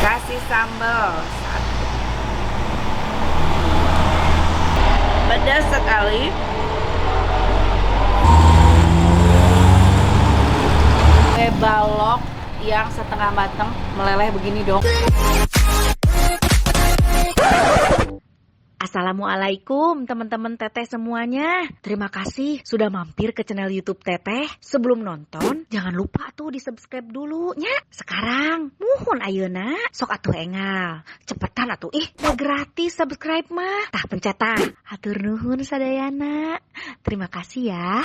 Kasih sambal. Pedas sekali. Kue balok yang setengah matang meleleh begini dong. Assalamualaikum teman-teman Teteh semuanya. Terima kasih sudah mampir ke channel YouTube Teteh. Sebelum nonton, jangan lupa tuh di-subscribe dulu nya. Sekarang, muhun ayeuna, sok atuh engal. Cepetan atuh, udah gratis subscribe mah. Tah pencet tah. Hatur nuhun sadayana. Terima kasih ya.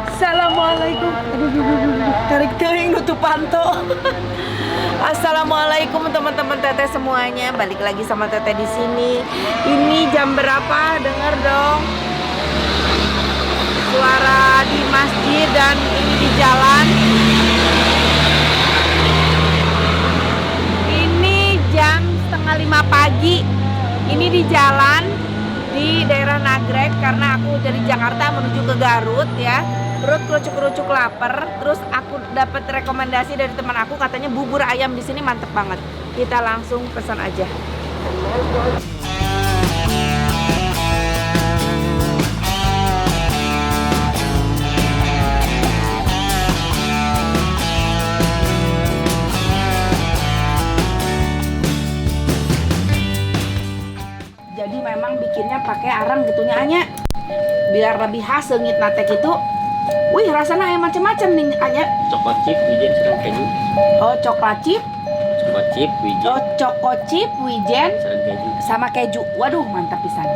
Assalamualaikum. Tarik teuing nutup panto. Assalamualaikum teman-teman Teteh semuanya. Balik lagi sama Teteh di sini. Ini jam berapa? Dengar dong. Suara di masjid dan ini di jalan. Ini jam 4:30 pagi. Ini di jalan di daerah Nagrek karena aku dari Jakarta menuju ke Garut ya. Perut kerucuk-kerucuk lapar. Terus aku dapat rekomendasi dari teman aku, katanya bubur ayam di sini mantep banget. Kita langsung pesan aja. Jadi memang bikinnya pakai arang gitunya Anya. Biar lebih khas seungit nate gitu. Wih, rasanya ayam macam-macam nih Anya. Coklat chip wijen serang keju. Oh, coklat chip. Coklat chip wijen. Oh, coko chip wijen Serang keju. sama keju. Waduh, mantap pisan.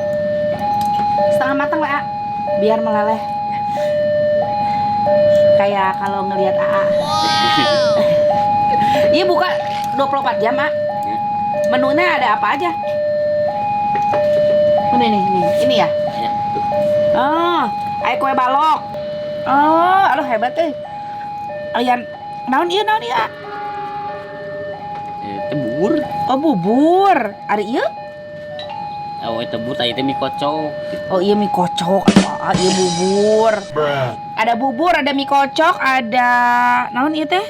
Setengah matang lah, biar meleleh. Kayak kalau ngelihat AA. Iya, buka 24 jam, A. Menunya ada apa aja? Ini ya. Ya, tuh. Oh, ay kue balok. Oh, aduh hebat euy. Ayan, naon ieu? Itu bubur. Oh, bubur. Ari ieu? Oh, itu bubur tadi itu mie kocok. Oh, iya mie kocok. Ah, iya bubur. Ada bubur, ada mie kocok, ada naon ieu teh?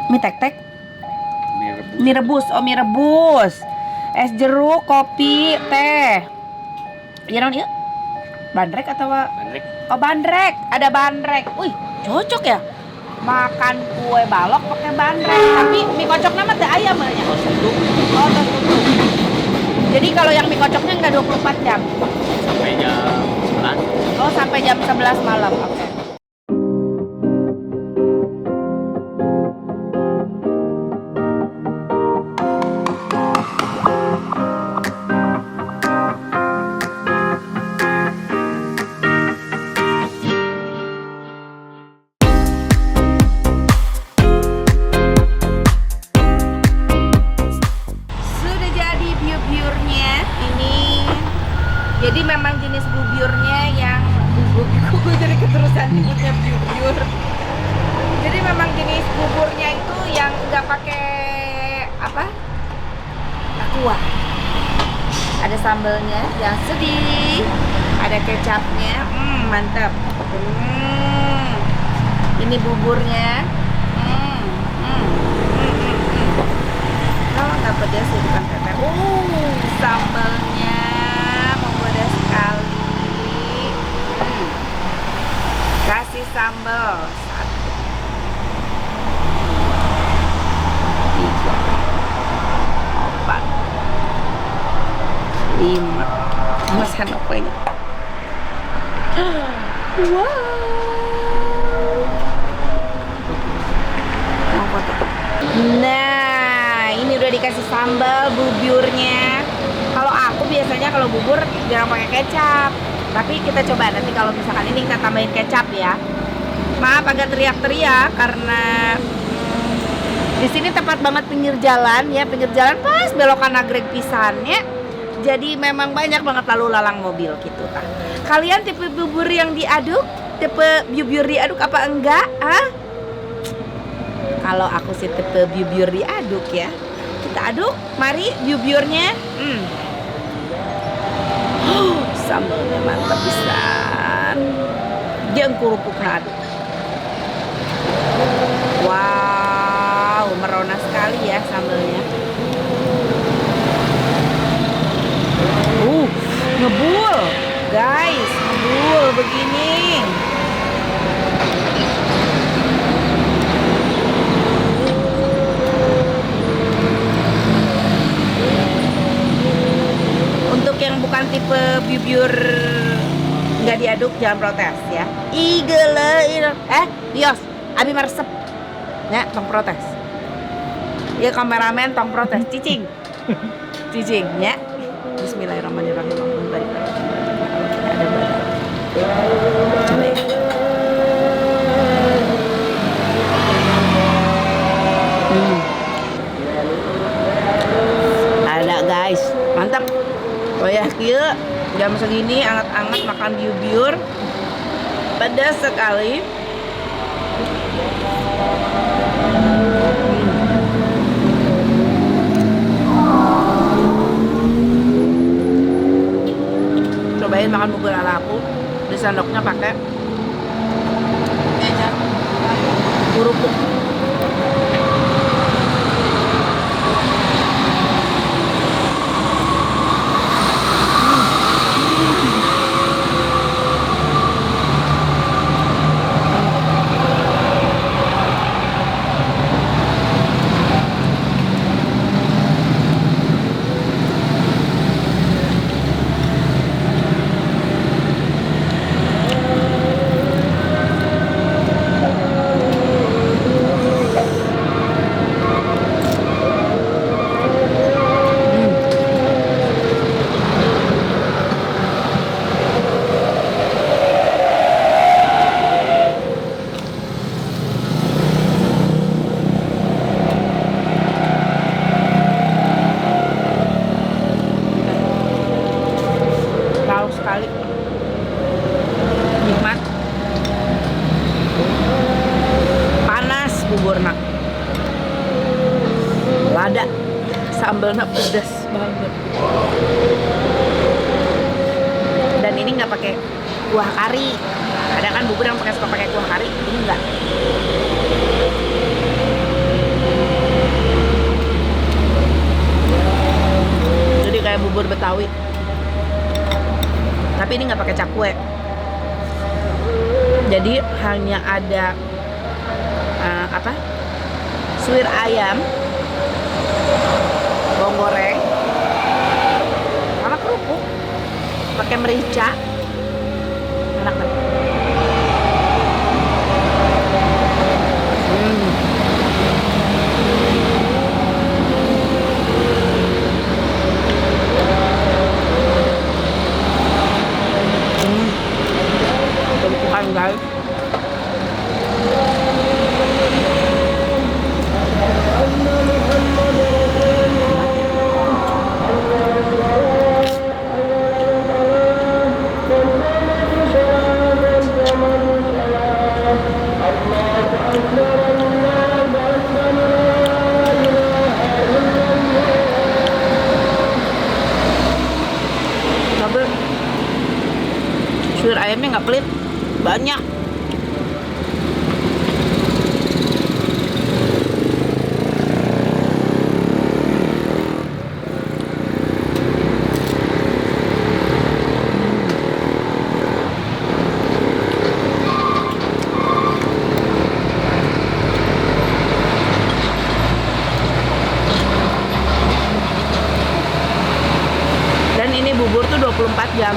Mie tek-tek, Mie rebus. mie rebus. Oh, mie rebus. Es jeruk, kopi, teh. Iya naon ieu? Bandrek atau Bandrek. oh, bandrek, ada bandrek. Wih, cocok ya. Makan kue balok pakai bandrek. Tapi mie kocoknya mah teh ayam ya. Oh, satu Oh, tentu. Jadi kalau yang mie kocoknya nggak 24 jam. sampai jam 11. Oh, sampai jam 11 malam. Oke. Sudah jadi bubur-buburnya ini. Jadi memang jenis buburnya yang gue jadi keterusan nyebutnya bubur. Jadi memang jenis buburnya itu yang nggak pakai apa? Aqua. Ada sambelnya yang sedih, ada kecapnya, mantap. Ini buburnya. Kalau nggak pedas ya bukan Teteh. Sambalnya menggoda sekali. Kasih sambal 1, 2, 3, 4, 5. Masan apa ini? Wow. Mau foto. Nah, ini udah dikasih sambal buburnya. Kalau aku biasanya kalau bubur jarang pakai kecap. Tapi kita coba nanti kalau misalkan ini kita tambahin kecap ya. Maaf agak teriak-teriak karena di sini tepat banget pinggir jalan ya, pinggir jalan pas belokan Nagreg pisannya. Jadi memang banyak banget lalu lalang mobil gitu kan. Kalian tipe bubur yang diaduk, tipe bubur diaduk apa enggak? Kalau aku sih tipe bubur diaduk ya. Kita aduk. Mari biur-biurnya. Sambalnya mantap pisan. Jeung kerupukna aduk. Wow, merona sekali ya sambalnya. Ngebul. Guys, ngebul begini. Untuk yang bukan tipe bubur nggak diaduk jangan protes ya. Dios, abi meresep. Ya, tong protes. Ya kameramen tong protes, cicing. Cicing ya. Bismillahirrahmanirrahim. Ampun baik. Ada baik. Coba ya. Ada guys, mantap. Oh ya, kieu jam segini anget-anget makan biur-biur. Pedas sekali. Cobain makan bubur ala aku. Di sendoknya pakai kecap kerupuk. Sekali nikmat, panas buburna, lada, sambalnya pedas banget. Dan ini nggak pakai kuah kari. Ada kan bubur yang suka pakai kuah kari, ini enggak. Jadi kayak bubur Betawi. Tapi ini nggak pakai cakwe. Jadi hanya ada suwir ayam, bawang goreng, sama kerupuk, pakai merica, enak banget. Guys, tapi suwir ayamnya nggak pelit, banyak. Dan ini bubur tuh 24 jam.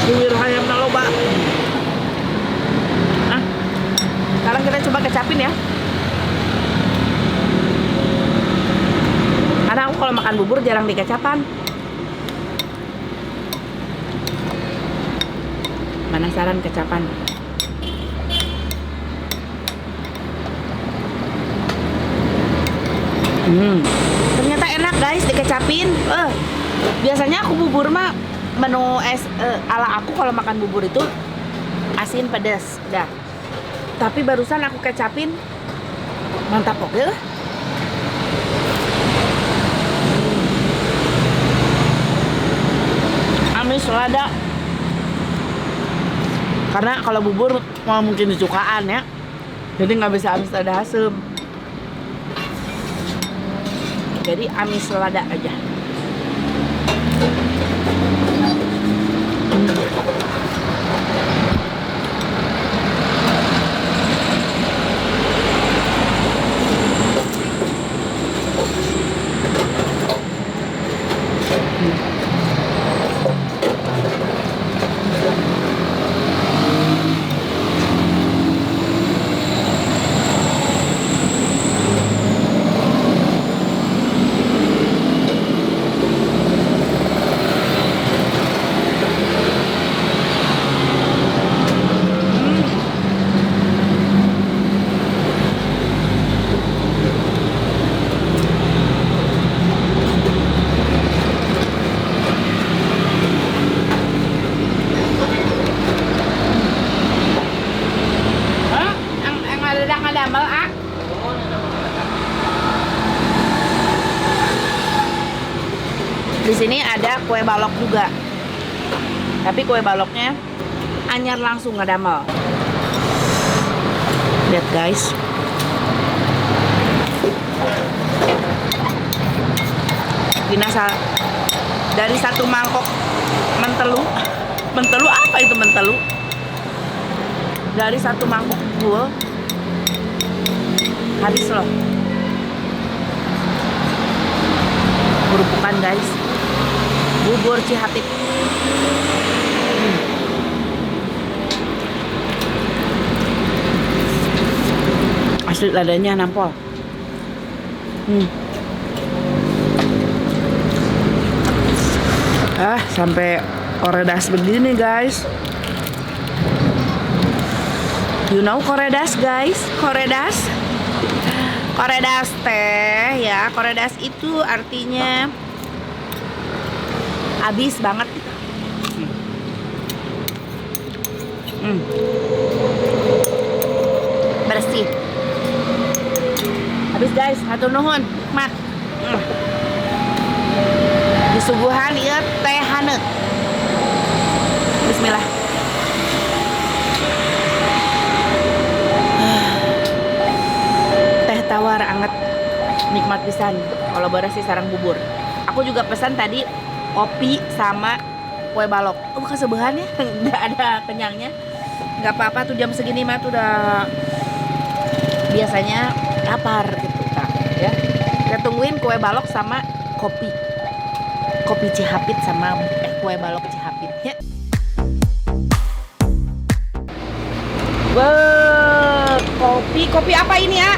Suwir ayam loba. Sekarang kita coba kecapin ya. Karena aku kalau makan bubur jarang dikecapan. Penasaran kecapan. Ternyata enak guys dikecapin. Biasanya aku bubur mah menu ala aku kalau makan bubur itu asin pedas udah. Tapi barusan aku kecapin mantap oke lah. Amis lada. Karena kalau bubur mungkin dicukaan ya, jadi nggak bisa amis lada asem. Jadi amis lada aja. Di sini ada kue balok juga. Tapi kue baloknya anyar langsung ngadamel. Lihat guys. Binasa dari satu mangkok mentelu. Mentelu apa itu mentelu? Dari satu mangkok full habis loh. Kerupukan guys. Bubur Cihatip. Asli ladanya nampol. Sampai koredas begini guys. You know koredas guys? Koredas? Koredas teh ya. Koredas itu artinya habis banget. Bersih. Habis guys, hatur nuhun, nikmat. Disuguhan ieu teh haneut. Bismillah. Teh tawar anget, nikmat pisan. Kalau berasi sarang bubur. Aku juga pesan tadi kopi sama kue balok. Kesebehan ya, nggak ada kenyangnya. Nggak apa-apa tuh jam segini mah tuh udah biasanya lapar gitu kan ya. Kita tungguin kue balok sama kopi Cihapit sama kue balok Cihapit ya. Kopi apa ini ya?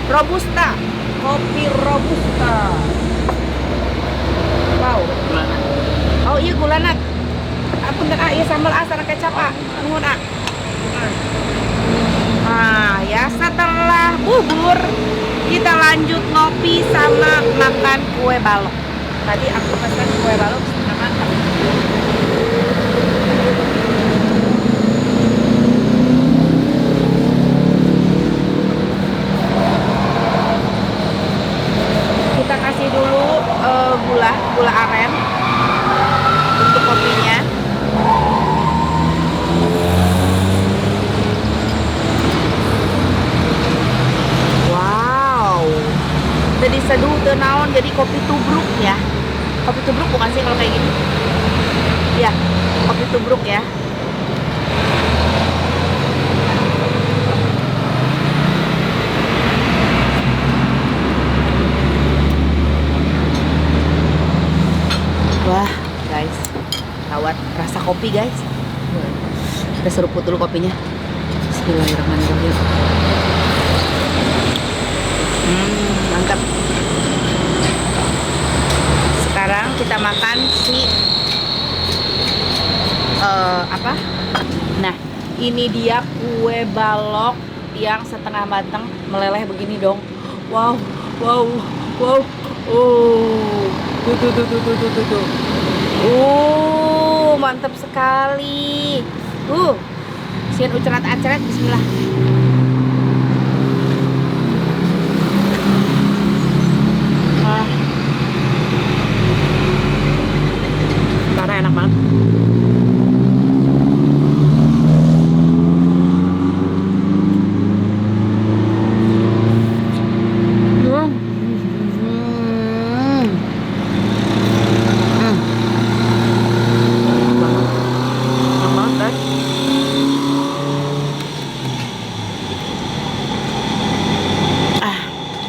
Robusta. Kopi robusta. Wow. Oh iya gulana. Apa enggak iya sambal asar kecap nuhun ya setelah bubur kita lanjut ngopi sama makan kue balok. Tadi aku pesan kue balok setengah matang. Kita kasih dulu gula aren untuk kopinya. Wow, jadi seduh tenaon jadi kopi tubruk ya. Kopi tubruk bukan sih kalau kayak gini? Ya, kopi tubruk ya. Wah guys, tawar rasa kopi guys. Kita seruput dulu kopinya. Bismillahirrahmanirrahim. Mantap. Sekarang kita makan si apa? Nah, ini dia kue balok yang setengah matang meleleh begini dong. Wow. Oh, tuh. Mantap sekali. Sieun ucerat aceret, bismillah. Parah, enak banget.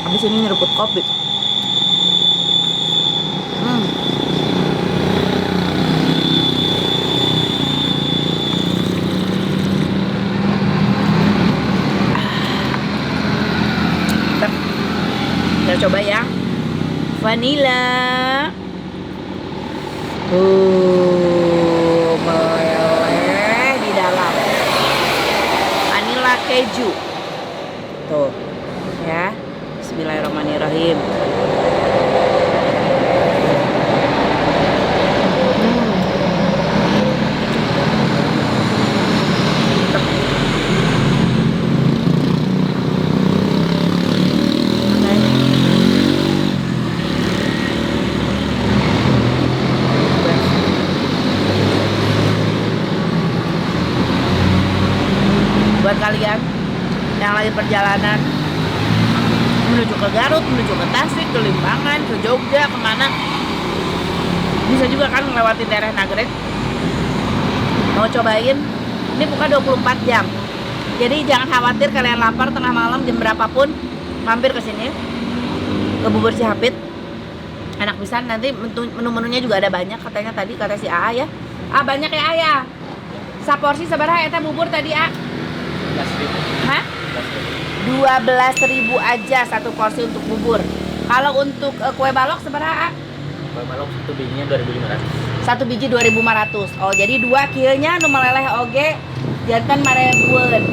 Habis ini ngerebut kopi. Kita coba ya. Vanilla. Meleleh di dalam. Vanilla keju. Tuh, ya. Bismillahirrahmanirrahim. Buat kalian yang lagi perjalanan menuju ke Garut, menuju ke Tasik, ke Limbangan, ke Jogja, kemana, bisa juga kan melewati daerah Nagreg. Mau cobain, ini buka 24 jam. Jadi jangan khawatir kalian lapar tengah malam jam berapapun, mampir ke sini ke Bubur Cihapit. Enak pisan, nanti menu-menunya juga ada banyak katanya tadi, kata si AA ya. Banyak ya ya. Saporsi sabaraha eta bubur tadi A? 12.000. Hah? 12.000 aja satu porsi untuk bubur. Kalau untuk kue balok seberapa? Kue balok satu bijinya 2.500. Satu biji 2.500. Oh, jadi 2 kieunya nu meleleh oge janten 5.000-eun.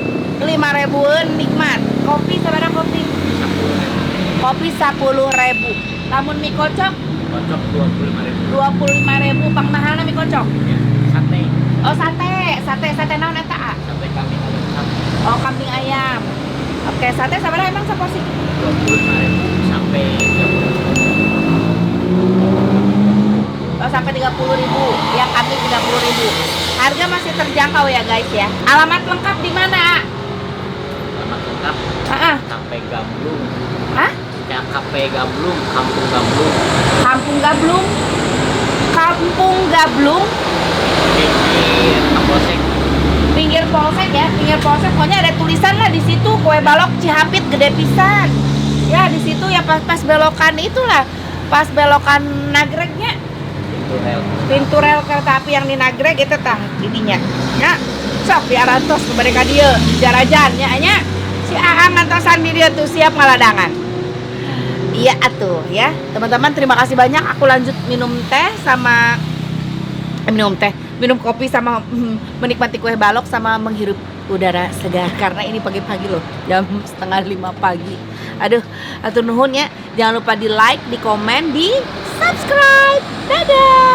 5.000-eun nikmat. Kopi seberapa kopi? 10.000. Kopi 10.000. Lamun mie kocok? Kocok 25.000. 25.000 pang mahalna mie kocok. Ya, sate. Oh, sate naon eta? Sate kambing ayam. Oh, kambing ayam. Oke, sate seberapa emang seporsi? 25.000 sampai 30.000. Oh, sampai 30.000. Yang kambing 30.000. Harga masih terjangkau ya guys ya. Alamat lengkap di mana? Alamat lengkap KP Gablung. Hah? KP Gablung, Kampung Gablung. Kampung Gablung. Kampung Gablung. Pinggir Kapolsek. Pinggir polsek ya, pinggir polsek. Pokoknya ada tulisan lah di situ kue balok Cihapit gede pisan. Ya di situ ya pas belokan itulah, pas belokan Nagregnya. Pintu rel kereta api yang di Nagreg itu tah didinya. Ya, sok diarantos kepada ka dieu jarajan nya nya. Si AA ngantosan di dieu tuh siap ngaladangan. Iya atuh ya. Teman-teman terima kasih banyak. Aku lanjut minum kopi sama menikmati kue balok sama menghirup udara segar karena ini pagi-pagi loh, jam 4:30 pagi. Aduh, atur nuhun ya. Jangan lupa di like, di komen, di subscribe. Dadah.